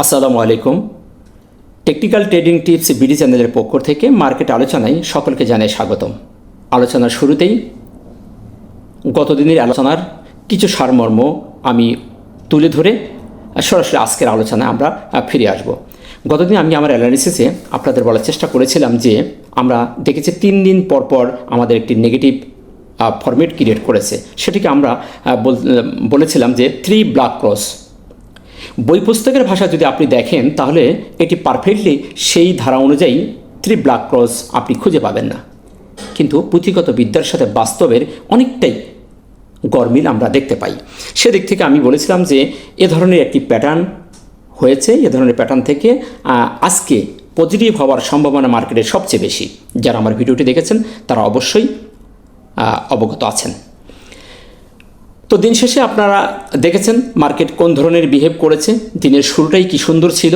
আসসালামু আলাইকুম। Technical trading tips BD চ্যানেলের পক্ষ থেকে মার্কেট আলোচনায় সকলকে জানাই স্বাগতম। আলোচনার শুরুতেই গতদিনের আলোচনার কিছু সারমর্ম আমি তুলে ধরে সরাসরি আজকের আলোচনায় আমরা ফিরে আসব। গতদিন আমি আমার অ্যানালিসিসে আপনাদের বলার চেষ্টা করেছিলাম যে আমরা দেখেছি 3 দিন পর আমাদের একটি নেগেটিভ ফরম্যাট ক্রিয়েট করেছে। সেটিকে আমরা বলেছিলাম যে 3 ব্ল্যাক ক্রস। বই পুস্তকের ভাষা যদি আপনি দেখেন তাহলে এটি পারফেক্টলি সেই ধারা অনুযায়ী 3 ব্ল্যাক ক্রস আপনি খুঁজে পাবেন না, কিন্তু পুঁথিগত বিদ্যার সাথে বাস্তবের অনেকটাই গরমিল আমরা দেখতে পাই। সেদিক থেকে আমি বলেছিলাম যে এ ধরনের একটি প্যাটার্ন হয়েছে। এ ধরনের প্যাটার্ন থেকে আজকে পজিটিভ হওয়ার সম্ভাবনা মার্কেটের সবচেয়ে বেশি। যারা আমার ভিডিওটি দেখেছেন তারা অবশ্যই অবগত আছেন। তো দিন শেষে আপনারা দেখেছেন মার্কেট কোন ধরনের বিহেভ করেছে। দিনের শুরুটাই কি সুন্দর ছিল,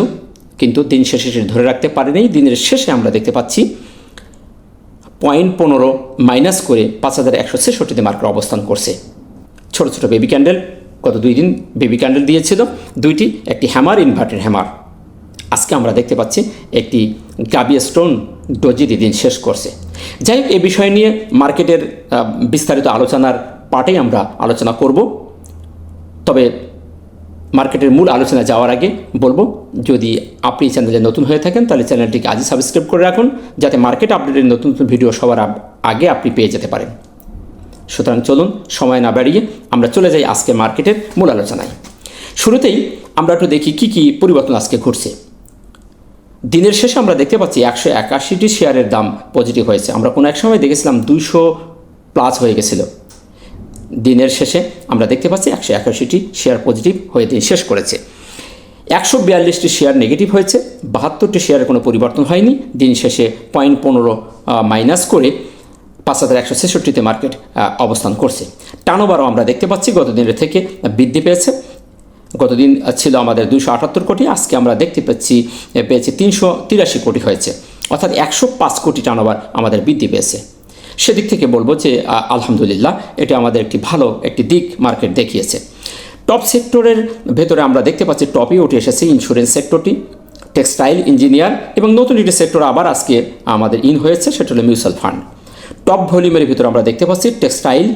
কিন্তু দিন শেষে সে ধরে রাখতে পারেনি। দিনের শেষে আমরা দেখতে পাচ্ছি 0.15 মাইনাস করে 5166 মার্কেট অবস্থান করছে। ছোট ছোট বেবি ক্যান্ডেল গত 2 দিন বেবি ক্যান্ডেল দিয়েছিল, দুইটি, একটি হ্যামার, ইনভার্টেড হ্যামার। আজকে আমরা দেখতে পাচ্ছি একটি গাবি স্টোন ডোজি দিন শেষ করছে। যাই হোক, এই বিষয় নিয়ে মার্কেটের বিস্তারিত আলোচনার পার্টেই আমরা আলোচনা করব। তবে মার্কেটের মূল আলোচনা যাওয়ার আগে বলবো, যদি আপনি চ্যানেলে নতুন হয়ে থাকেন তাহলে চ্যানেলটিকে আজই সাবস্ক্রাইব করে রাখুন, যাতে মার্কেট আপডেটের নতুন নতুন ভিডিও সবার আগে আপনি পেয়ে যেতে পারেন। সুতরাং চলুন সময় না বাড়িয়ে আমরা চলে যাই আজকে মার্কেটের মূল আলোচনায়। শুরুতেই আমরা একটু দেখি কি কি পরিবর্তন আজকে ঘটছে। দিনের শেষে আমরা দেখতে পাচ্ছি 181টি শেয়ারের দাম পজিটিভ হয়েছে। আমরা কোনো এক সময় দেখেছিলাম 200 প্লাস হয়ে গেছিল। দিনের শেষে আমরা দেখতে পাচ্ছি 181টি শেয়ার পজিটিভ হয়ে দিন শেষ করেছে। 142টি শেয়ার নেগেটিভ হয়েছে, 72টি শেয়ারের কোনো পরিবর্তন হয়নি। দিন শেষে 0.15 মাইনাস করে 5166 মার্কেট অবস্থান করছে। টার্নওভারও আমরা দেখতে পাচ্ছি গত দিনের থেকে বৃদ্ধি পেয়েছে। গতদিন ছিল আমাদের 278 কোটি, আজকে আমরা দেখতে পেয়েছি 383 কোটি হয়েছে, অর্থাৎ 105 কোটি টার্নওভার আমাদের বৃদ্ধি পেয়েছে। সেদিক থেকে বলবো যে আলহামদুলিল্লাহ, এটা আমাদের একটি ভালো একটি দিক মার্কেট দেখিয়েছে। টপ সেক্টরের ভেতরে আমরা দেখতে পাচ্ছি টপে উঠে এসেছে ইন্স্যুরেন্স সেক্টরটি, টেক্সটাইল, ইঞ্জিনিয়ার এবং নতুন একটি সেক্টর আবার আজকে আমাদের ইন হয়েছে, সেটা হলো মিউচুয়াল ফান্ড। টপ ভলিউমের ভিতরে আমরা দেখতে পাচ্ছি টেক্সটাইল,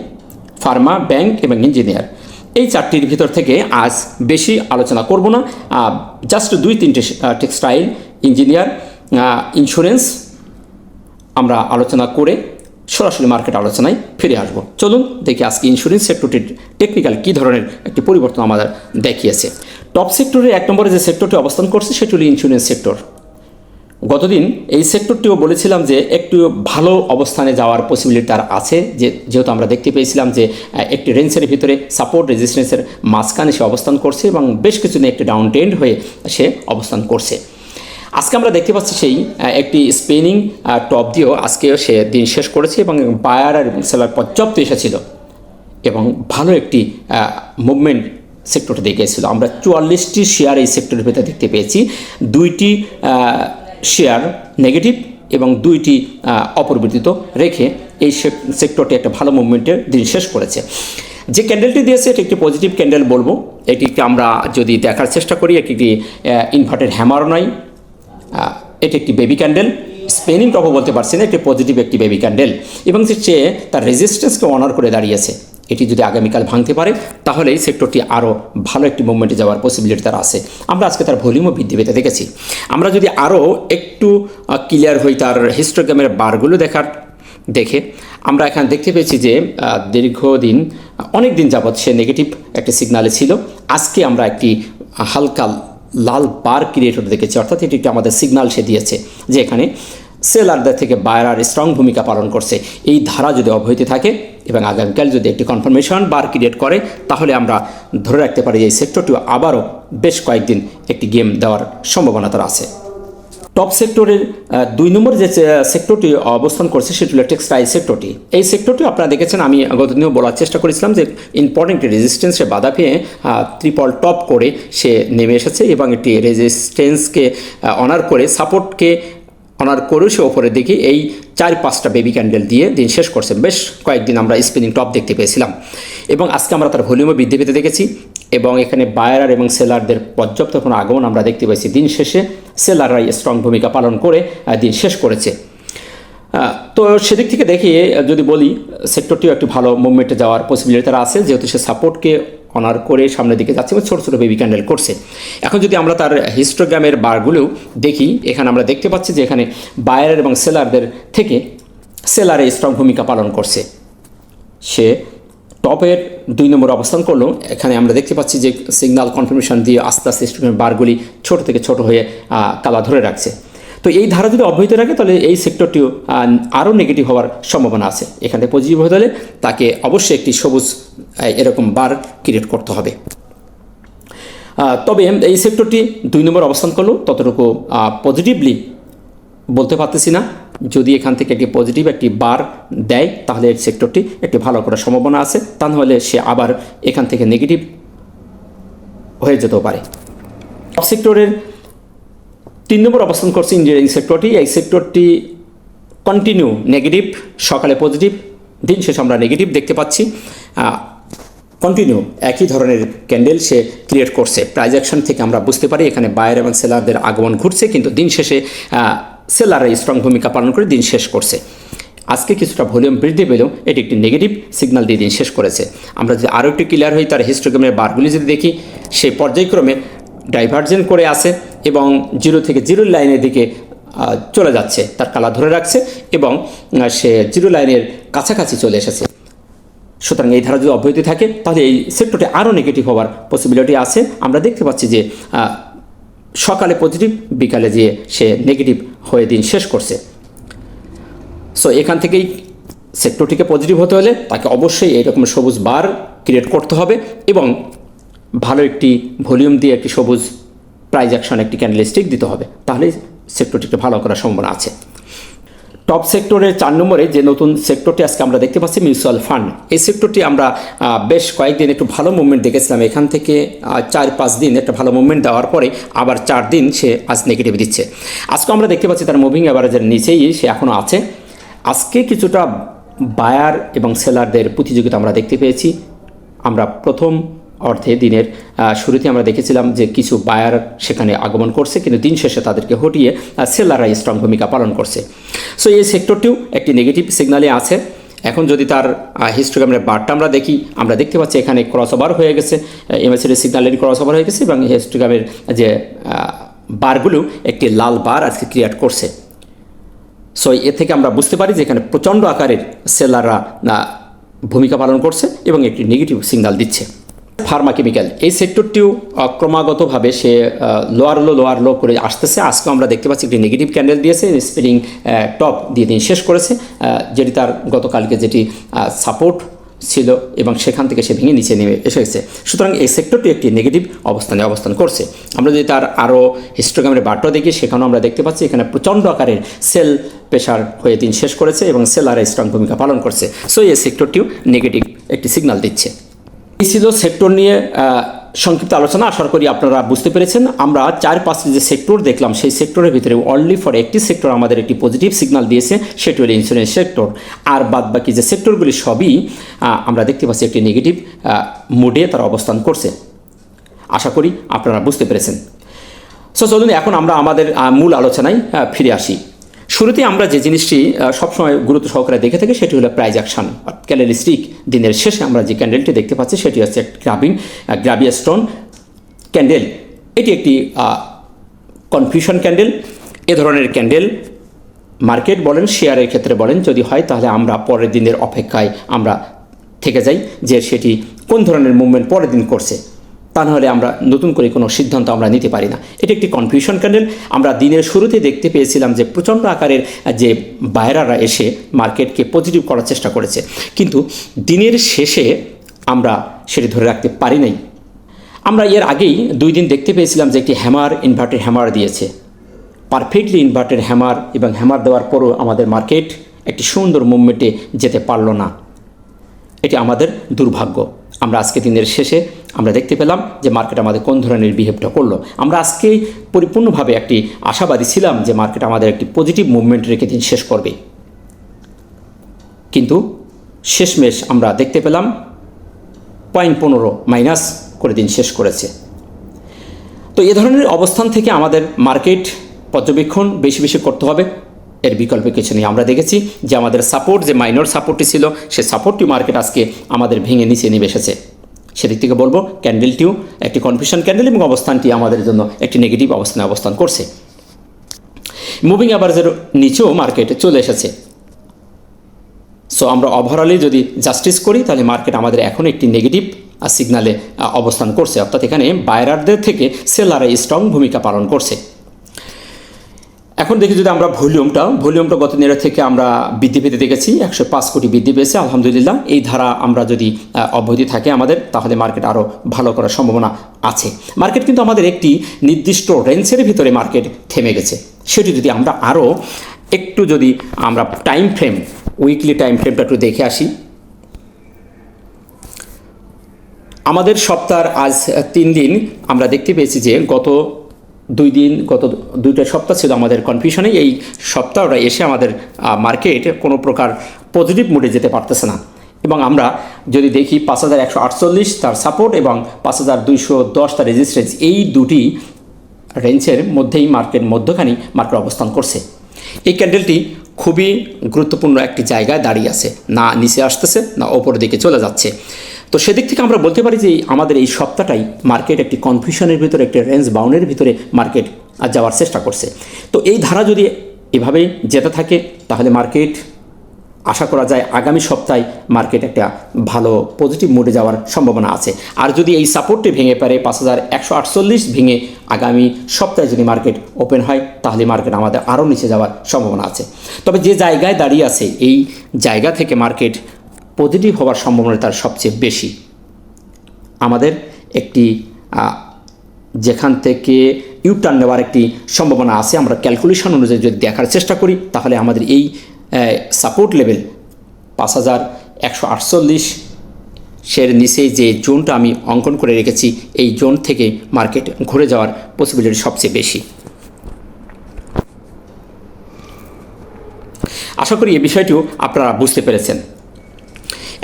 ফার্মা, ব্যাংক এবং ইঞ্জিনিয়ার। এই 4টির ভিতর থেকে আজ বেশি আলোচনা করব না, জাস্ট 2-3টে টেক্সটাইল, ইঞ্জিনিয়ার, ইন্স্যুরেন্স আমরা আলোচনা করে সরাসরি মার্কেট আলোচনায় ফিরে আসব। চলুন দেখি আজকে ইন্স্যুরেন্স সেক্টরটির টেকনিক্যাল কী ধরনের একটি পরিবর্তন আমাদের দেখিয়েছে। টপ সেক্টরে 1 নম্বরে যে সেক্টরটি অবস্থান করছে সেটি হলো ইন্স্যুরেন্স সেক্টর। গতদিন এই সেক্টরটিও বলেছিলাম যে একটু ভালো অবস্থানে যাওয়ার পসিবিলিটি তার আছে, যেহেতু আমরা দেখতে পেয়েছিলাম যে একটি রেঞ্জের ভিতরে সাপোর্ট রেজিস্ট্যান্সের মাঝখানে সে অবস্থান করছে এবং বেশ কিছুদিন একটি ডাউন ট্রেন্ড হয়ে সে অবস্থান করছে। আজকে আমরা দেখতে পাচ্ছি সেই একটি স্পেনিং টপ দিয়েও আজকেও সে দিন শেষ করেছে এবং বায়ার আর সেলার পর্যাপ্ত এসেছিল এবং ভালো একটি মুভমেন্ট সেক্টরটা দেখিয়েছিল। আমরা 44টি শেয়ার এই সেক্টরের ভেতরে দেখতে পেয়েছি, 2টি শেয়ার নেগেটিভ এবং 2টি অপরিবর্তিত রেখে এই সেক্টরটি একটা ভালো মুভমেন্টের দিন শেষ করেছে। যে ক্যান্ডেলটি দিয়েছে এটি একটি পজিটিভ ক্যান্ডেল বলবো। এটিকে আমরা যদি দেখার চেষ্টা করি, একটি ইনভার্টেড হ্যামারও নয়, এটি একটি বেবি ক্যান্ডেল, স্পেনিং টপও বলতে পারছি না, একটি পজিটিভ একটি বেবি ক্যান্ডেল এবং সে তার রেজিস্ট্যান্সকে অনার করে দাঁড়িয়েছে। এটি যদি আগামীকাল ভাঙতে পারে তাহলে এই সেক্টরটি আরও ভালো একটি মুভমেন্টে যাওয়ার পসিবিলিটি তার আছে। আমরা আজকে তার ভলিউমও বৃদ্ধি পেতে দেখেছি। আমরা যদি আরও একটু ক্লিয়ার হই তার হিস্টোগ্রামের বারগুলো দেখে আমরা এখানে দেখতে পেয়েছি যে দীর্ঘদিন অনেক দিন যাবৎ সে নেগেটিভ একটি সিগনালে ছিল। আজকে আমরা একটি হালকা লাল বার ক্রিয়েট হতে দেখেছি, অর্থাৎ এটি একটি আমাদের সিগনাল সে দিয়েছে যে এখানে সেলারদের থেকে বায়ার স্ট্রং ভূমিকা পালন করছে। এই ধারা যদি অব্যাহত থাকে এবং আগামীকাল যদি একটি কনফার্মেশন বার ক্রিয়েট করে তাহলে আমরা ধরে রাখতে পারি এই সেক্টরটিও আবারও বেশ কয়েকদিন একটি গেম দেওয়ার সম্ভাবনা তার আছে। টপ সেক্টরের 2 নম্বর যে সেক্টরটি অবস্থান করছে সেটি হলো টেক্সটাইল সেক্টরটি। এই সেক্টরটি আপনারা দেখেছেন, আমি গতদিনও বলার চেষ্টা করেছিলাম যে ইম্পর্টেন্ট রেজিস্ট্যান্সে বাধা পেয়ে ট্রিপল টপ করে সে নেমে এসেছে এবং একটি রেজিস্ট্যান্সকে অনার করে সাপোর্টকে অনার করেও সে ওপরের দিকে এই 4-5টা বেবি ক্যান্ডেল দিয়ে দিন শেষ করছে। বেশ কয়েকদিন আমরা স্পিনিং টপ দেখতে পেয়েছিলাম এবং আজকে আমরা তার ভলিউমও বৃদ্ধি পেতে দেখেছি এবং এখানে বায়ার এবং সেলারদের পর্যাপ্ত কোনো আগমন আমরা দেখতে পাইছি। দিন শেষে সেলাররাই স্ট্রং ভূমিকা পালন করে দিন শেষ করেছে। তো সেদিক থেকে দেখে যদি বলি সেক্টরটিও একটি ভালো মুভমেন্টে যাওয়ার পসিবিলিটি তারা আছে, যেহেতু সে সাপোর্টকে অনার করে সামনের দিকে যাচ্ছে এবং ছোটো ছোটো বেবি ক্যান্ডেল করছে। এখন যদি আমরা তার হিস্টোগ্রামের বারগুলোও দেখি, এখানে আমরা দেখতে পাচ্ছি যে এখানে বায়ার এবং সেলারদের থেকে সেলারে স্ট্রং ভূমিকা পালন করছে। সে টপের 2 নম্বর অবস্থান করলো। এখানে আমরা দেখতে পাচ্ছি যে সিগন্যাল কনফার্মেশন দিয়ে আস্তে আস্তে হিস্টোগ্রামের বারগুলি ছোট থেকে ছোট হয়ে কালা ধরে রাখছে। তো এই ধারা যদি অব্যাহত রাখে তাহলে এই সেক্টরটিও আরও নেগেটিভ হওয়ার সম্ভাবনা আছে। এখানে পজিটিভ হতে হলে তাকে অবশ্যই একটি সবুজ এরকম বার ক্রিয়েট করতে হবে। তবে এই সেক্টরটি 2 নম্বর অবস্থান করলেও ততটুকু পজিটিভলি বলতে পারতেছি না। যদি এখান থেকে একটি পজিটিভ একটি বার দেয় তাহলে এই সেক্টরটি একটি ভালো করার সম্ভাবনা আছে, তা নাহলে সে আবার এখান থেকে নেগেটিভ হয়ে যেতেও পারে। টপ সেক্টরের 3 নম্বর অবস্থান করছে ইঞ্জিনিয়ারিং সেক্টরটি। এই সেক্টরটি কন্টিনিউ নেগেটিভ, সকালে পজিটিভ, দিন শেষে আমরা নেগেটিভ দেখতে পাচ্ছি। কন্টিনিউ একই ধরনের ক্যান্ডেল সে ক্রিয়েট করছে। প্রাইস অ্যাকশন থেকে আমরা বুঝতে পারি এখানে বায়ার এবং সেলারদের আগমন ঘটছে, কিন্তু দিন শেষে সেলাররা স্ট্রং ভূমিকা পালন করে দিন শেষ করছে। আজকে কিছুটা ভলিউম বৃদ্ধি পেলেও এটি একটি নেগেটিভ সিগন্যাল দিয়ে দিন শেষ করেছে। আমরা যদি আরও একটু ক্লিয়ার হই, তার হিস্টোগ্রামের বারগুলি যদি দেখি, সে পর্যায়ক্রমে ডাইভার্জেন্ট করে আসে এবং 0 থেকে 0 লাইনের দিকে চলে যাচ্ছে, তার কালা ধরে রাখছে এবং সে 0 লাইনের কাছাকাছি চলে এসেছে। সুতরাং এই ধারা যদি অব্যাহত থাকে তাহলে এই সেক্টরটি আরও নেগেটিভ হওয়ার পসিবিলিটি আছে। আমরা দেখতে পাচ্ছি যে সকালে পজিটিভ, বিকালে যেয়ে সে নেগেটিভ হয়ে দিন শেষ করছে। সো এখান থেকেই সেক্টরটিকে পজিটিভ হতে হলে তাকে অবশ্যই এইরকম সবুজ বার ক্রিয়েট করতে হবে এবং ভালো একটি ভলিউম দিয়ে একটি সবুজ প্রাইস অ্যাকশন একটি ক্যান্ডেলস্টিক দিতে হবে, তাহলে সেক্টরটিকে ভালো করার সম্ভাবনা আছে। টপ সেক্টরের 4 নম্বরে যে নতুন সেক্টরটি আজকে আমরা দেখতে পাচ্ছি মিউচুয়াল ফান্ড। এই সেক্টরটি আমরা বেশ কয়েকদিন একটু ভালো মুভমেন্ট দেখেছিলাম। এখান থেকে 4-5 দিন একটা ভালো মুভমেন্ট দেওয়ার পরে আবার 4 দিন সে আজ নেগেটিভ দিচ্ছে। আজকে আমরা দেখতে পাচ্ছি তার মুভিং অ্যাভারেজের নিচেই সে এখনও আছে। আজকে কিছুটা বায়ার এবং সেলারদের প্রতিযোগিতা আমরা দেখতে পেয়েছি। আমরা প্রথম অর্ধে দিনের শুরুতে আমরা দেখেছিলাম যে কিছু বায়ার সেখানে আগমন করছে, কিন্তু দিন শেষে তাদেরকে হটিয়ে সেলাররা স্ট্রং ভূমিকা পালন করছে। সো এই সেক্টরটিও একটি নেগেটিভ সিগনালে আছে। এখন যদি তার হিস্টোগ্রামের বারটা আমরা দেখি, আমরা দেখতে পাচ্ছি এখানে ক্রস ওভার হয়ে গেছে, এমএসিডি সিগন্যালের ক্রস ওভার হয়ে গেছে এবং হিস্টোগ্রামের যে বারগুলো একটি লাল বার আজকে ক্রিয়েট করছে। সো এ থেকে আমরা বুঝতে পারি যে এখানে প্রচণ্ড আকারের সেলাররা ভূমিকা পালন করছে এবং একটি নেগেটিভ সিগন্যাল দিচ্ছে। ফার্মা কেমিক্যাল, এই সেক্টরটিও ক্রমাগতভাবে সে লোয়ার লো করে আসতেছে। আজকে আমরা দেখতে পাচ্ছি একটি নেগেটিভ ক্যান্ডেল দিয়েছে, স্পিনিং টপ দিয়ে দিন শেষ করেছে, যেটি তার গতকালকে যেটি সাপোর্ট ছিল এবং সেখান থেকে সে ভেঙে নিচে নেমে এসেছে। সুতরাং এই সেক্টরটি একটি নেগেটিভ অবস্থানে অবস্থান করছে। আমরা যদি তার আরও হিস্টোগ্রামের বারটা দেখি, সেখানেও আমরা দেখতে পাচ্ছি এখানে প্রচণ্ড আকারের সেল প্রেশার হয়ে দিন শেষ করেছে এবং সেলারে স্ট্রং ভূমিকা পালন করছে। সো এই সেক্টরটিও নেগেটিভ একটি সিগন্যাল দিচ্ছে। এই ছিল সেক্টর নিয়ে সংক্ষিপ্ত আলোচনা। আশা করি আপনারা বুঝতে পেরেছেন। আমরা 4-5টি যে সেক্টর দেখলাম, সেই সেক্টরের ভিতরে অনলি ফর একটি সেক্টর আমাদের একটি পজিটিভ সিগন্যাল দিয়েছে, সেটি হলো ইন্স্যুরেন্স সেক্টর। আর বাদ বাকি যে সেক্টরগুলি সবই আমরা দেখতে পাচ্ছি একটি নেগেটিভ মুডে তারা অবস্থান করছে। আশা করি আপনারা বুঝতে পেরেছেন। সো চলুন এখন আমরা আমাদের মূল আলোচনায় ফিরে আসি। শুরুতে আমরা যে জিনিসটি সবসময় গুরুত্ব সহকারে দেখে থাকি সেটি হলো প্রাইস অ্যাকশন ক্যান্ডেলস্টিক। দিনের শেষে আমরা যে ক্যান্ডেলটি দেখতে পাচ্ছি সেটি হচ্ছে গ্রাভিয়া স্টোন ক্যান্ডেল। এটি একটি কনফিউশন ক্যান্ডেল। এ ধরনের ক্যান্ডেল মার্কেট বলেন, শেয়ারের ক্ষেত্রে বলেন, যদি হয় তাহলে আমরা পরের দিনের অপেক্ষায় আমরা থেকে যাই যে সেটি কোন ধরনের মুভমেন্ট পরের দিন করছে, তা নাহলে আমরা নতুন করে কোনো সিদ্ধান্ত আমরা নিতে পারি না। এটি একটি কনফিউশন ক্যান্ডেল। আমরা দিনের শুরুতে দেখতে পেয়েছিলাম যে প্রচণ্ড আকারের যে বায়াররা এসে মার্কেটকে পজিটিভ করার চেষ্টা করেছে, কিন্তু দিনের শেষে আমরা সেটি ধরে রাখতে পারি নাই। আমরা এর আগেই 2 দিন দেখতে পেয়েছিলাম যে একটি ইনভার্টেড হ্যামার দিয়েছে, পারফেক্টলি ইনভার্টেড হ্যামার, এবং হ্যামার দেওয়ার পরও আমাদের মার্কেট একটি সুন্দর মুভমেন্টে যেতে পারল না। এটি আমাদের দুর্ভাগ্য। আমরা আজকে দিনের শেষে আমরা দেখতে পেলাম যে মার্কেট আমাদের কোন ধরনের বিহেভটা করলো। আমরা আজকে পরিপূর্ণভাবে একটি আশাবাদী ছিলাম যে মার্কেট আমাদের একটি পজিটিভ মুভমেন্ট রেখে দিন শেষ করবে, কিন্তু শেষমেশ আমরা দেখতে পেলাম 0.15 মাইনাস করে দিন শেষ করেছে। তো এ ধরনের অবস্থান থেকে আমাদের মার্কেট পর্যবেক্ষণ বেশি বেশি করতে হবে, এর বিকল্প কিছু নেই। আমরা দেখেছি যে আমাদের সাপোর্ট, যে মাইনর সাপোর্টটি ছিল, সে সাপোর্টটি মার্কেট আজকে আমাদের ভেঙে নিচে নেমে এসেছে। সেদিক থেকে বলবো ক্যান্ডেলটিও একটি কনফিউশন ক্যান্ডেল এবং অবস্থানটি আমাদের জন্য একটি নেগেটিভ অবস্থানে অবস্থান করছে। মুভিং অ্যাভারেজের নিচেও মার্কেট চলে এসেছে। সো আমরা ওভারঅলে যদি জাস্টিস করি তাহলে মার্কেট আমাদের এখন একটি নেগেটিভ সিগনালে অবস্থান করছে, অর্থাৎ এখানে বায়ারদের থেকে সেলাররা স্ট্রং ভূমিকা পালন করছে। এখন দেখি যদি আমরা ভলিউমটা গত দিনের থেকে আমরা বৃদ্ধি পেতে দেখেছি, 105 কোটি বৃদ্ধি পেয়েছে আলহামদুলিল্লাহ। এই ধারা আমরা যদি অব্যাহতি থাকে আমাদের, তাহলে মার্কেট আরও ভালো করার সম্ভাবনা আছে। মার্কেট কিন্তু আমাদের একটি নির্দিষ্ট রেঞ্জের ভিতরে মার্কেট থেমে গেছে। সেটি যদি আমরা আরও একটু যদি আমরা টাইম ফ্রেম, উইকলি টাইম ফ্রেমটা একটু দেখে আসি। আমাদের সপ্তাহের আজ 3 দিন আমরা দেখতে পেয়েছি যে গত 2টা সপ্তাহ ছিল আমাদের কনফিউশনে। এই সপ্তাহটা এসে আমাদের মার্কেট কোনো প্রকার পজিটিভ মুডে যেতে পারতেছে না, এবং আমরা যদি দেখি 5148 তার সাপোর্ট এবং 5210 তার রেজিস্ট্যান্স, এই দুটি রেঞ্জের মধ্যেই মধ্যখানি মার্কেট অবস্থান করছে। এই ক্যান্ডেলটি খুবই গুরুত্বপূর্ণ একটি জায়গায় দাঁড়িয়ে আছে, না নিচে আসতেছে না ওপরের দিকে চলে যাচ্ছে। তো সেদিক থেকে আমরা বলতে পারি যে আমাদের এই সপ্তাহটাই মার্কেট একটি কনফিউশনের ভিতরে, একটি রেঞ্জ বাউন্ডের ভিতরে মার্কেট যাওয়ার চেষ্টা করছে। তো এই ধারা যদি এভাবেই যেতে থাকে তাহলে মার্কেট আশা করা যায় আগামী সপ্তাহে মার্কেট একটা ভালো পজিটিভ মোডে যাওয়ার সম্ভাবনা আছে। আর যদি এই সাপোর্টটি ভেঙে পারে 5148 ভেঙে আগামী সপ্তাহে যদি মার্কেট ওপেন হয় তাহলে মার্কেট আমাদের আরও নিচে যাওয়ার সম্ভাবনা আছে। তবে যে জায়গায় দাঁড়িয়ে আছে এই জায়গা থেকে মার্কেট পজিটিভ হওয়ার সম্ভাবনা তার সবচেয়ে বেশি। আমাদের একটি যেখান থেকে ইউটার্ন নেওয়ার একটি সম্ভাবনা আছে, আমরা ক্যালকুলেশন অনুযায়ী যদি দেখার চেষ্টা করি তাহলে আমাদের এই সাপোর্ট লেভেল 5148 সের নিচে যে জোনটা আমি অঙ্কন করে রেখেছি, এই জোন থেকে মার্কেট ঘুরে যাওয়ার পসিবিলিটি সবচেয়ে বেশি। আশা করি এই বিষয়টিও আপনারা বুঝতে পেরেছেন।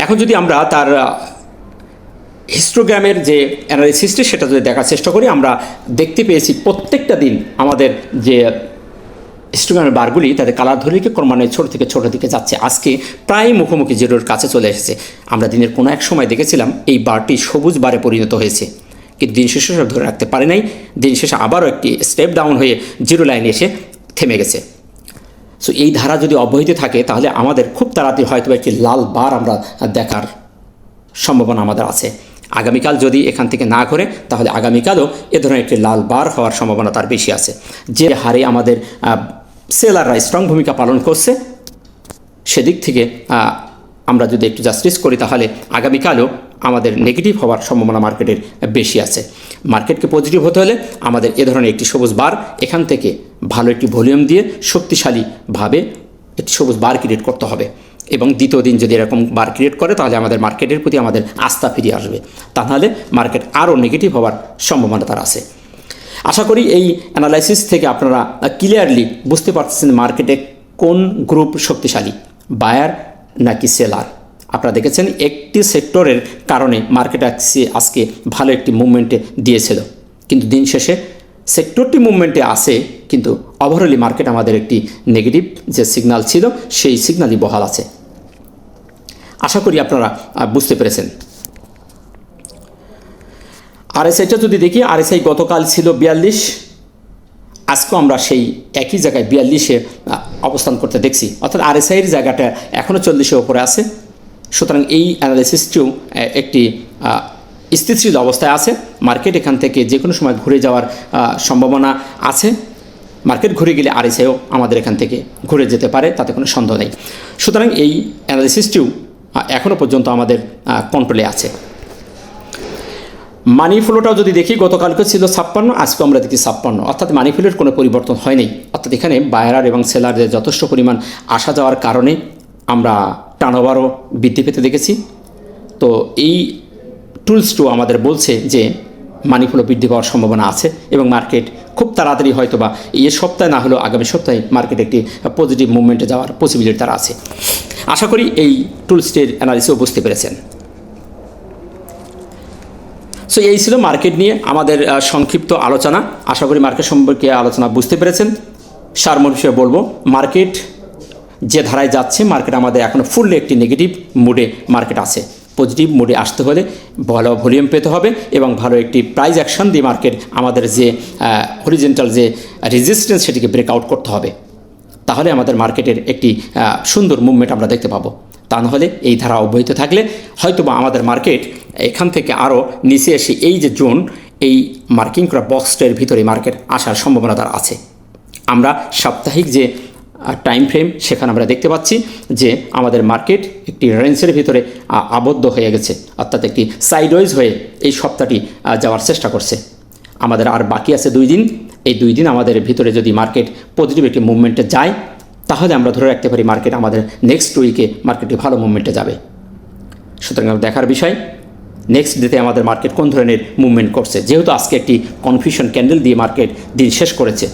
এখন যদি আমরা তার হিস্টোগ্রামের যে অ্যানালিসিসটি সেটা যদি দেখার চেষ্টা করি, আমরা দেখতে পেয়েছি প্রত্যেকটা দিন আমাদের যে হিস্টোগ্রামের বারগুলি তাদের কালার ধরিকে ক্রমান্বয়ে ছোট থেকে ছোট দিকে যাচ্ছে। আজকে প্রায় মুখোমুখি জিরোর কাছে চলে এসেছে। আমরা দিনের কোনো এক সময় দেখেছিলাম এই বারটি সবুজ বারে পরিণত হয়েছে, কিন্তু দিন শেষে ধরে রাখতে পারে নাই। দিন শেষে আবারও একটি স্টেপ ডাউন হয়ে জিরো লাইনে এসে থেমে গেছে। সো এই ধারা যদি অব্যাহত থাকে তাহলে আমাদের খুব তাড়াতাড়ি হয়তো একটি লাল বার আমরা দেখার সম্ভাবনা আমাদের আছে। আগামীকাল যদি এখান থেকে না ঘুরে তাহলে আগামীকালও এ ধরনের একটি লাল বার হওয়ার সম্ভাবনা তার বেশি আছে। যে হারে আমাদের সেলাররা স্ট্রং ভূমিকা পালন করছে সেদিক থেকে আমরা যদি একটু জাস্টিস করি তাহলে আগামীকালও আমাদের নেগেটিভ হওয়ার সম্ভাবনা মার্কেটের বেশি আছে। মার্কেটকে পজিটিভ হতে হলে আমাদের এ ধরনের একটি সবুজ বার এখান থেকে ভালো একটি ভলিউম দিয়ে শক্তিশালীভাবে একটি সবুজ বার ক্রিয়েট করতে হবে, এবং দ্বিতীয় দিন যদি এরকম বার ক্রিয়েট করে তাহলে আমাদের মার্কেটের প্রতি আমাদের আস্থা ফিরে আসবে। তাহলে মার্কেট আরও নেগেটিভ হওয়ার সম্ভাবনা তার আছে। আশা করি এই অ্যানালাইসিস থেকে আপনারা ক্লিয়ারলি বুঝতে পারছেন মার্কেটে কোন গ্রুপ শক্তিশালী, বায়ার নাকি সেলার। আপনারা দেখেছেন একটি সেক্টরের কারণে মার্কেট আজকে ভালো একটি মুভমেন্টে দিয়েছিল, কিন্তু দিন শেষে সেক্টরটি মুভমেন্টে আসে, কিন্তু ওভারঅলি মার্কেট আমাদের একটি নেগেটিভ যে সিগন্যাল ছিল সেই সিগন্যালই বহাল আছে। আশা করি আপনারা বুঝতে পেরেছেন। আরএসআইটা যদি দেখি, আরএসআই গতকাল ছিল 42, আজকেও আমরা সেই একই জায়গায় 42-এ অবস্থান করতে দেখছি, অর্থাৎ আরএসআইয়ের জায়গাটা এখনও 40-এর উপরে আছে। সুতরাং এই অ্যানালাইসিসটিও একটি স্থিতিশীল অবস্থায় আছে। মার্কেট এখান থেকে যে কোনো সময় ঘুরে যাওয়ার সম্ভাবনা আছে। মার্কেট ঘুরে গেলে আরএসআইও আমাদের এখান থেকে ঘুরে যেতে পারে, তাতে কোনো সন্দেহ নেই। সুতরাং এই অ্যানালিসিসটিও এখনও পর্যন্ত আমাদের কন্ট্রোলে আছে। মানি ফ্লোটাও যদি দেখি, গতকালকে ছিল 56, আজকে আমরা দেখি 56, অর্থাৎ মানি ফ্লোর কোনো পরিবর্তন হয়নি। অর্থাৎ এখানে বায়ার এবং সেলারদের যথেষ্ট পরিমাণ আসা যাওয়ার কারণে আমরা টার্নওভারও বৃদ্ধি পেতে দেখেছি। তো এই টুলস টু আমাদের বলছে যে মানি ফ্লো বৃদ্ধি পাওয়ার সম্ভাবনা আছে এবং মার্কেট খুব তাড়াতাড়ি হয়তো বা এই সপ্তাহে না হলেও আগামী সপ্তাহে মার্কেট একটি পজিটিভ মুভমেন্টে যাওয়ার পসিবিলিটি তারা আছে। আশা করি এই টুলসটির অ্যানালিসিসও বুঝতে পেরেছেন। সো এই ছিল মার্কেট নিয়ে আমাদের সংক্ষিপ্ত আলোচনা। আশা করি মার্কেট সম্পর্কে আলোচনা বুঝতে পেরেছেন। সারমর্ম হিসেবে বলবো, মার্কেট যে ধারায় যাচ্ছে, মার্কেট আমাদের এখনও ফুললি একটি নেগেটিভ মুডে মার্কেট আছে। পজিটিভ মুডে আসতে হলে ভালো ভলিউম পেতে হবে এবং ভালো একটি প্রাইস অ্যাকশন দিয়ে মার্কেট আমাদের যে হরিজেন্টাল যে রেজিস্ট্যান্স সেটিকে ব্রেকআউট করতে হবে। তাহলে আমাদের মার্কেটের একটি সুন্দর মুভমেন্ট আমরা দেখতে পাবো। তা নাহলে এই ধারা অব্যাহত থাকলে হয়তোবা আমাদের মার্কেট এখান থেকে আরও নিচে এসে এই যে জোন, এই মার্কিং করা বক্সটের ভিতরে মার্কেট আসার সম্ভাবনা তার আছে। আমরা সাপ্তাহিক যে টাইম ফ্রেম সেখানে আমরা দেখতে পাচ্ছি যে আমাদের মার্কেট একটি রেঞ্জের ভিতরে আবদ্ধ হয়ে গেছে, অর্থাৎ একটি সাইডওয়াইজ হয়ে এই সপ্তাহটি যাওয়ার চেষ্টা করছে। আমাদের আর বাকি আছে 2 দিন। এই 2 দিন আমাদের ভিতরে যদি মার্কেট পজিটিভ একটি মুভমেন্টে যায়, তাহলে আমরা ধরে রাখতে পারি মার্কেট আমাদের নেক্সট উইকে মার্কেটটি ভালো মুভমেন্টে যাবে। সুতরাং দেখার বিষয় নেক্সট ডেতে আমাদের মার্কেট কোন ধরনের মুভমেন্ট করছে। যেহেতু আজকে একটি কনফিউশন ক্যান্ডেল দিয়ে মার্কেট দিন শেষ করেছে,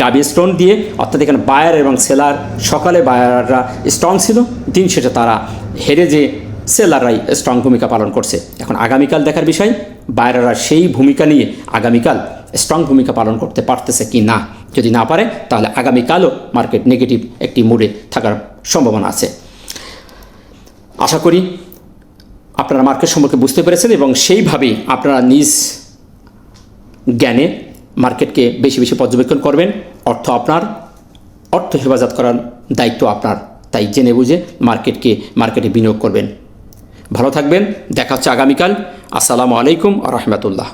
গাবি স্টোন দিয়ে, অর্থাৎ এখানে বায়ার এবং সেলার, সকালে বায়াররা স্ট্রং ছিল, দিন শেষে তারা হেরে যে সেলাররাই স্ট্রং ভূমিকা পালন করছে। এখন আগামীকাল দেখার বিষয় বায়াররা সেই ভূমিকা নিয়ে আগামীকাল স্ট্রং ভূমিকা পালন করতে পারতেছে কি না। যদি না পারে তাহলে আগামীকালও মার্কেট নেগেটিভ একটি মুডে থাকার সম্ভাবনা আছে। আশা করি আপনারা মার্কেট সম্পর্কে বুঝতে পেরেছেন এবং সেইভাবেই আপনারা নিজ জ্ঞানে মার্কেটকে বেশি বেশি পর্যবেক্ষণ করবেন। অর্থ হেফাজত করার দায়িত্ব আপনার, তাই জেনে বুঝে মার্কেটে বিনিয়োগ করবেন। ভালো থাকবেন, দেখা হচ্ছে আগামীকাল। আসসালামু আলাইকুম ওয়া রাহমাতুল্লাহ।